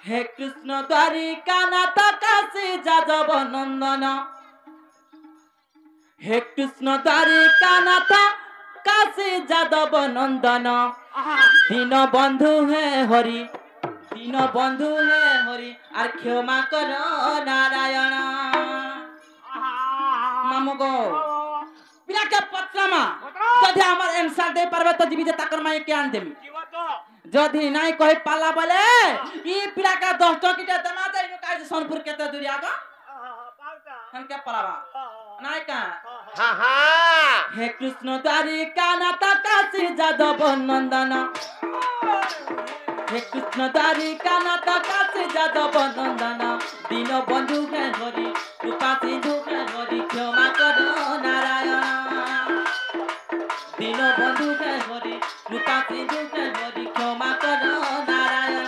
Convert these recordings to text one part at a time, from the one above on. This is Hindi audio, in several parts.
हे कृष्ण द्वारिका नाथ काशी जादव नंदन हे कृष्ण द्वारिका नाथ काशी जादव नंदन दीन बंधु है हरि दीन बंधु है हरि और क्षमा करो नारायण मामू गो पिला के पत्रमा जदि हमर आंसर दे परबे तो जीवी जे ताकर माई के आन देमी जदि नहीं कहि पाला बोले ई पिला का 10 टकीटे दमा दे नु काई सोनपुर केते दूरी आगा हम के पराबा नहीं का हां हां हे कृष्ण द्वारिका नाथ काशी जादव नंदन हे कृष्ण द्वारिका नाथ काशी जादव नंदन दीन बंधु है हरि कृपा सिंधु है हरि क्षमा करो नारायण दीन बंधु है हरि कृपा सिंधु है हरि क्षमा करो नारायण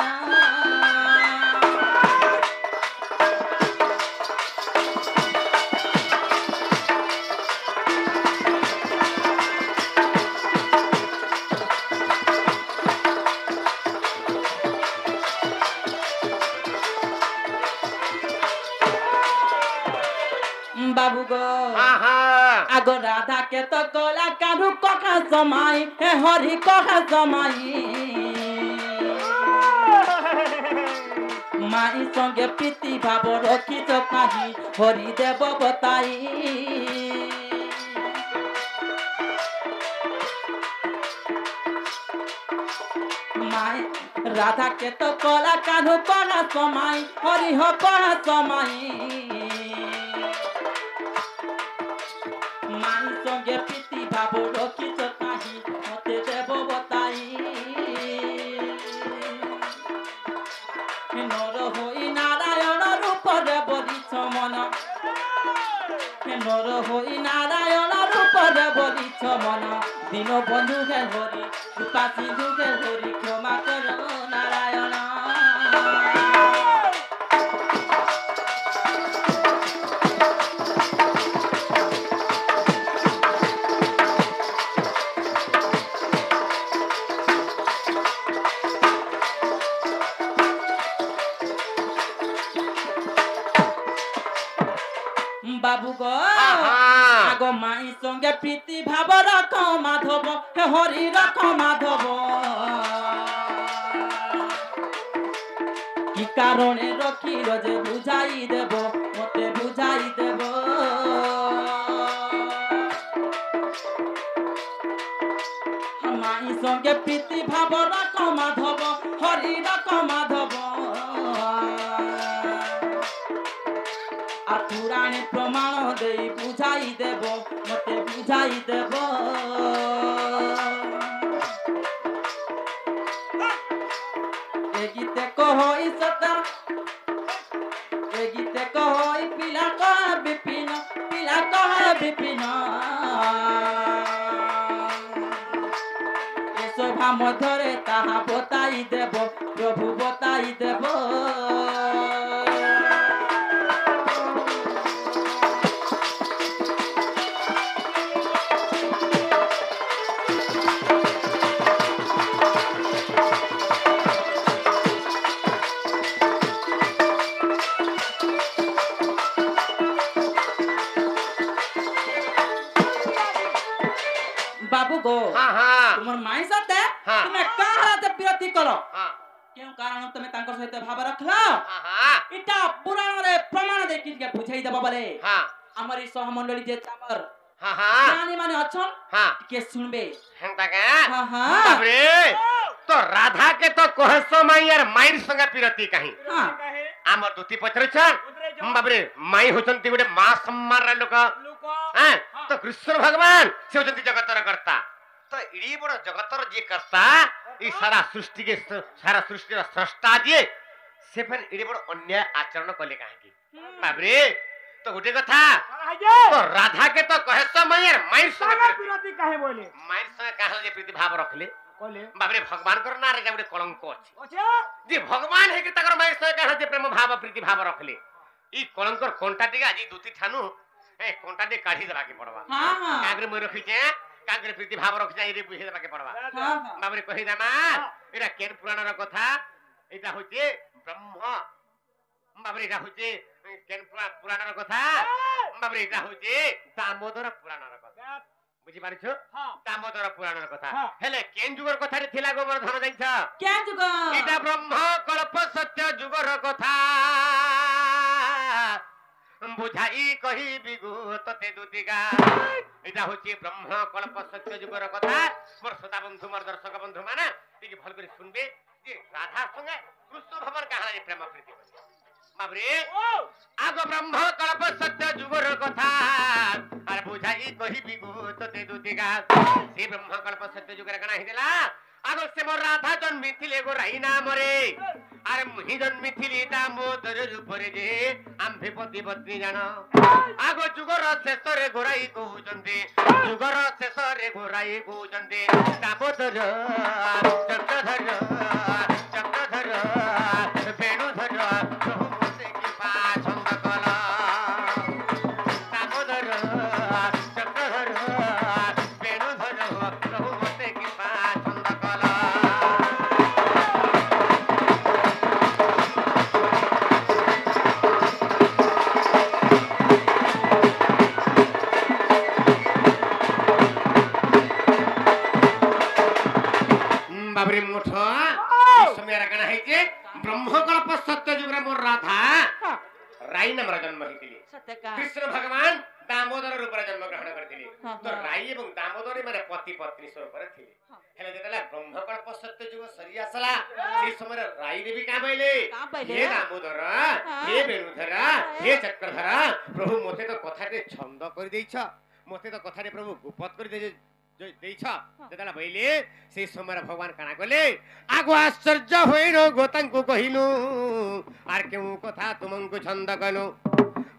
बाबू गो आगो राधा के तो गला कारू कखा समाई हे हरि कखा समाई माई संगे प्रीति भाव रखी तो काही हरि देव बताई माई राधा के तो गला कारू कखा समाई हरि हो कखा समाई मान संगे प्रीति भाव रखी तो काही मते देव बताई नर होई नारायण रूप रे बलिछ मन नर होई नारायण रूप रे बलिछ मन दीन बंधु है हरि कृपा सिंधु है हरि क्षमा करो नारायण बाबू गो आगो माई संगे प्रीति भाव रख माधव हे हरि रख माधव कि कारणे रखी जे बुझाई देव मते बुझाई देव माई संगे प्रीति भाव रख माधव हरि रख माधव पुराण प्रमाण दे बुझाई देव मते बुझाई देव ए गीते कहो सता ए गीते कहो पिला कह विपिन ए शोभा मध्यरे ताहा बताई देव प्रभु बताई देव बाबू गो तुम माई साथे तुम्हें काहते विरति करो क्यों कारण तुम तांकर सहित भाव रखला इटा पुराण रे प्रमाण दे कि बुझाई देबा बोले हमरी सहमंडली जे तमर ज्ञानी माने अछन के सुनबे हेंता का बाप रे तो राधा के तो कहसो माई यार माईर संगे विरति कहीं हमर दुती पत्र छ बाप रे माई होचंती गोटे मा सम्मान रे लोक हां तो कृष्ण भगवान से होचंती जगतर करता तो इडी बड़ जगतर जे करता ई सारा सृष्टि के सारा सृष्टि रा स्रष्टा जे से फेन इडी बड़ अन्याय आचरण कले काहे की बाप रे तो गोटे कथा तो राधा के तो कहे तो मायर संगे विरोधी काहे बोले मायर संगे काहे जे प्रीति भाव रखले कोले बाप रे भगवान कर ना रे गोटे कलंक अछि जे भगवान है कि तकर मायर संगे काहे जे प्रेम भाव प्रीति भाव रखले ई कलंकर कोंटा टिका आजी दुती ठानु ए कोंटा दे काढी देबा के पड़वा हां हां कागरे मय रखी जे कागरे प्रीति भाव रख जाई रे बुझे देबा के पड़वा हां बाप रे कहि दामा एरा केन पुराण र कथा এটা হচ্ছে ব্রহ্ম বাবরে এটা হচ্ছে কেন পুরাণের কথা বাবরে এটা হচ্ছে দামোদর পুরাণের কথা বুঝি পারছো দামোদর পুরাণের কথা হেলে কেন যুগর কথা থিলা গোবর ধন যাইছ কেন যুগ এটা ব্রহ্ম কল্প সত্য যুগর কথা বুঝাই কহিবি গো ততে দুদিগা এটা হচ্ছে ব্রহ্ম কল্প সত্য যুগর কথা মোর শ্রোতা বন্ধু মোর দর্শক বন্ধু মানে টিকে ভাল করে শুনবে যে রাধার সঙ্গে কৃষ্ণ ভবন কাহানি প্রেম প্রীতি হল বাবরে আগ ব্রহ্ম কল্প সত্য যুগর কথা আর বুঝাই কহিবি গো ততে দুদিগা সে ব্রহ্ম কল্প সত্য যুগের কানা হিদেলা আগ সে মোর রাধা জন্মিছিলে গো রাই নামরে আর মুহি জন্মিছিলি দামোদর রূপরে যে আম্ভে পতি পত্নী জান আগ যুগর শেষরে ঘোরাই কହୁଛନ୍ତି যুগর শেষরে ঘোরাই কହୁଛନ୍ତି দামোদর চক্রধর চক্রধর বেণুধর প্রভু মতে কৃপা ছন্দ কল দামোদর চক্রধর বেণুধর প্রভু মতে কৃপা ছন্দ কল বাবরে মুঠ সময়ের কানা হইছে ব্রহ্মকল্প সত্য যুগরে মোর রাধা রাই নামর জন্ম হইতিলি সত্যকা কৃষ্ণ ভগবান দামোদর রূপরে জন্ম গ্রহণ করতিলি তো রাই এবং দামোদর মানে পতি পত্নী স্বরূপরে থিলে হেলে যেতলা ব্রহ্মকল্প সত্য যুগ সরি আসলা সেই সময় রাই দেবী কা বইলে হে দামোদর হে বেণুধর হে চক্রধর প্রভু মতে তো কথাতে ছন্দ করে দেইছ মতে তো কথাতে প্রভু গুপত করে দেইছ যেতলা বইলে সেই সময় ভগবান কানা কলে আগো আশ্চর্য হইল গোতাঙ্কু কহিলু আর কেউ কথা তুমঙ্কু ছন্দ কলু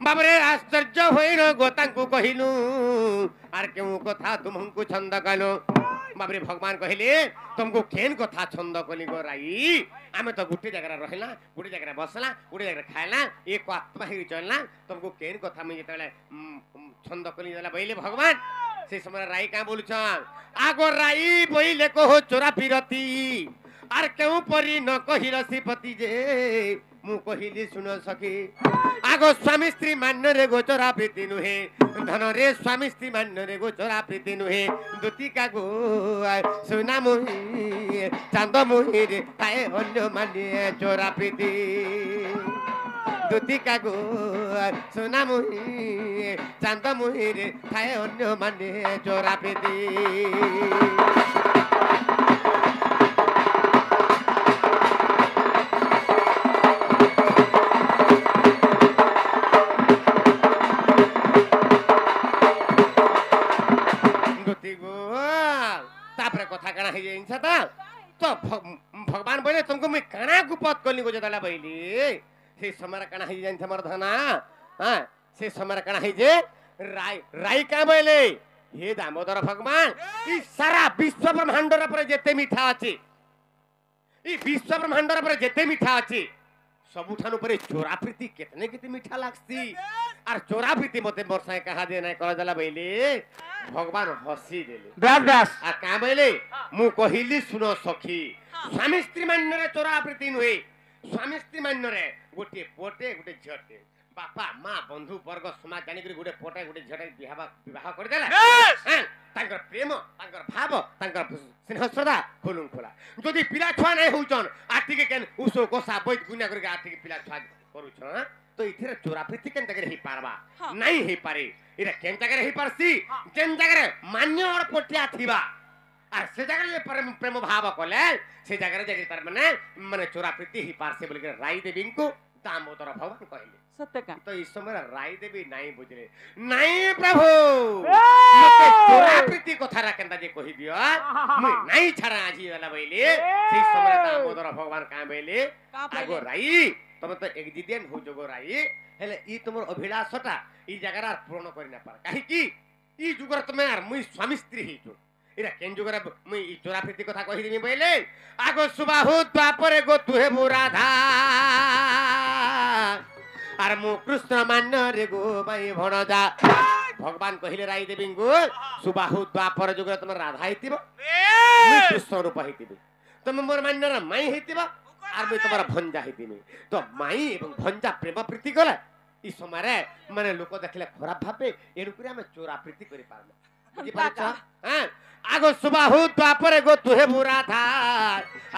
বাবরে আশ্চর্য হইল গোতাঙ্কু কহিলু আর কেউ কথা তুমঙ্কু ছন্দ কলু বাবরে ভগবান কহিলে तुमको केन कथा छंद कली गो राई आमे तो गुटे जगह रहला गुटे जगह बसला गुटे जगह खाइला एक आत्मा ही चलना तुमको केन कथा में जेतले छंद कली देला बइले भगवान से समय राई का बोलछन आगो राई बइले कहो चोरा फिरती आर केउ परी न कहिल श्रीपति जे मु कहिली सुन सके आगो स्वामी स्त्री मान्य रे गोचरा प्रीति नुहे धन रे स्वामी स्त्री मान्य रे गोचरा प्रीति नुहे दुती का गो सुना मोहि चांद मोहि रे ताए अन्य माने चोरा प्रीति दुती का गो सुना मोहि चांद मोहि रे ताए अन्य माने चोरा प्रीति तो भगवान बोले तुमको मैं काना गुपत कली गोजे दला बइली से समय काना ही जान हमर धना हां से समय काना ही जे राई राई का बोले हे दामोदर भगवान ई सारा विश्व ब्रह्मांड रे पर जेते मीठा अछि ई विश्व ब्रह्मांड रे पर जेते मीठा अछि सबुठान ऊपर चोरा प्रीति कितने कितने मीठा लागसी और चोरा प्रीति मते बरसाए कहा दे ना कर दला बइली भगवान हसी देले बस बस आ का बइले मु कहिली सुनो सखी स्वामी स्त्री मान्य रे चोरा प्रीति नुहे स्वामी स्त्री मान्य रे गोटे पोटे गोटे झटे बापा मां बंधु वर्ग समाज जानि करी गोटे पोटे गोटे झटे विवाह कर देला हां तांकर प्रेम तांकर भाव तांकर स्नेह श्रद्धा खोलुं खोला जदि पिला छुआ नै होउचन आटी के केन उसो कोसा बैठ गुना करके आटी के पिला छुआ करूछन तो इथिरे चोरा प्रीति केन तक रही पारबा नहीं हे पारे इरा केन तक रही पारसी जेन जगह मान्य और पोटिया थिबा और से जगह प्रेम भाव कले से जगह जगह तार माने चोरा प्रीति ही पारसे बोल के राई देवी को दामोदर भगवान कहले सत्य का तो इस समय राई देवी नहीं बुझले नहीं प्रभु मते चोरा प्रीति कथा राकेंदा जे कहि दियो मैं नहीं छरा आजी वाला बइले से समय दामोदर भगवान का बइले आगो राई तुम तो एक्जिडेंट हो जगो राई हेले ई तुमर अभिलाषटा ई जगह पूर्ण करि ना पार काहे की ई जुगर तुमे यार मुई स्वामी स्त्री ही जो इरा केन जुगर मुई ई चोरा प्रीति कथा कहि दिनी बइले आगो सुबाहु द्वापरे गो तुहे राधा आर मु कृष्ण मान्य रे गो भाई भणजा भगवान कहिले राई देवी गो सुबाहु द्वापर जुगर तुम राधा हितिबो मुई कृष्ण रूप हितिबो तुम मोर मान्य रे माई हितिबो आर मैं तुम्हारा भंजा हितिनी तो माई एवं भंजा प्रेम प्रीति गला ई समय रे माने लोक देखले खराब भाबे एनुकुरी हम चोरा प्रीति करि पारना बुझि पाछ हां आगो सुबाहु द्वापर गो तुहे बुरा था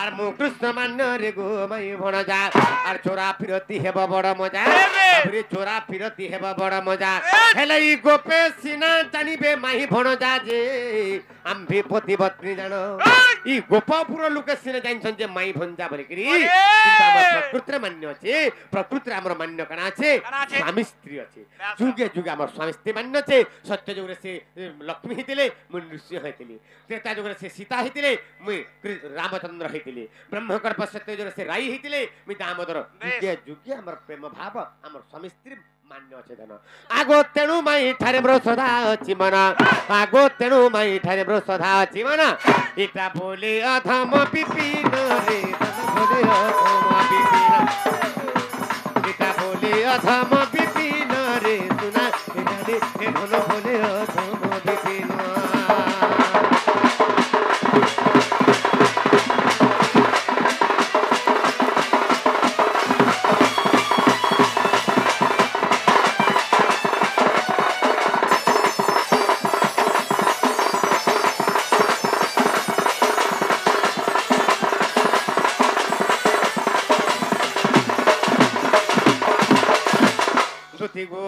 आर मु कृष्ण मान्य रे गो माई भणजा आर चोरा फिरती हेब बड़ मजा बाबरे चोरा फिरती हेब बड़ मजा हेले ई गोपे सिना जानिबे माई भणजा जे आम्भे पति पत्नी जानो ई गोपापुर लोक सिना जानिछन जे माई भंजा बोले करी किंतु हमर प्रकृति मान्य छे प्रकृति हमर मान्य कना छे स्वामी स्त्री छे जुगे जुगे हमर स्वामी स्त्री मान्य छे सत्य जुगे से लक्ष्मी हितिले मु नृसिंह हितिले त्रेता जुगे से सीता हितिले मु रामचंद्र हितिले ब्रह्मकल्प सत्य जुगे से राई हितिले मु दामोदर जुगे जुगे हमर प्रेम भाव हमर स्वामी स्त्री मान्य छे धन आगो तेणु माई ठारे ब्रो सदा अछि मन आगो तेणु माई ठारे ब्रो सदा अछि मन इटा बोले अधम पिपिन रे धन बोले अधम पिपिन इटा बोले अधम पिपिन रे सुना इटा रे धन बोले अधम पिपिन गो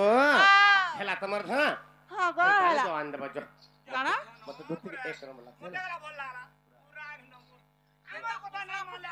हेला तमर था हां गो हेला तो आंदे बजो काना मत दुती के एक करम ला बोला पूरा एक नंबर हमर কথা না মানলে